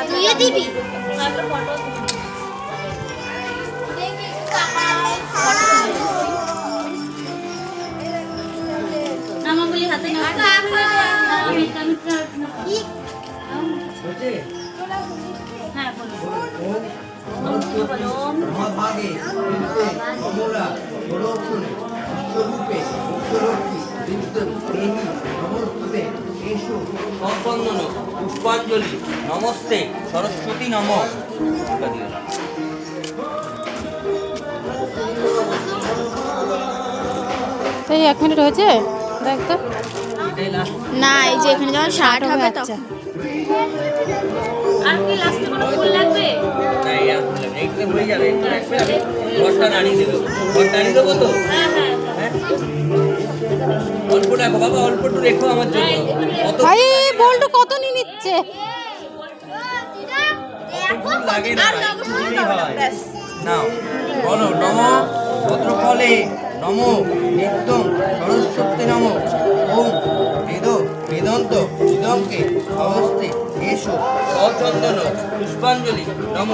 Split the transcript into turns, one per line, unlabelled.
তুইও দিবি?
নামাগুলি হাতে নাও। হ্যাঁ বলো।
মহাভাগে বিদ্যে কমলা গোলক্ষণে বিশ্বরূপে বিশ্বলক্ষ্মী বিদ্যুৎ নমস্তুতে এসো
সম্পন্ন পুষ্পাঞ্জলি নমস্তে সরস্বতী নম।
এই 1 মিনিট হয়েছে, দেখ তো।
এটাই লাস্ট।
না, এই যে এখানে যখন ষাট হবে
আচ্ছা,
তখন।
আর কি লাস্টে কোনো ফুল লাগবে?
না এই আর বললাম এইটা হয়ে যাবে, একটু রাখবে আমি ঘরটা নাড়িয়ে দেবো। ঘরটা নাড়িয়ে দেবো তো?
হ্যাঁ হ্যাঁ
হ্যাঁ অল্প রাখো বাবা, অল্প একটু রেখো আমার জন্য। অত
ভাই বল্টু কত নিয়ে নিচ্ছে।
ফুল লাগে না, একটু দিলেই হয়। নাও বলো নম ভদ্রফলে নম নিত্যং সরস্বতী নম ওম বেদ বেদন্ত ইদমকে নমস্তে এসো সচন্দন পুষ্পাঞ্জলি নম।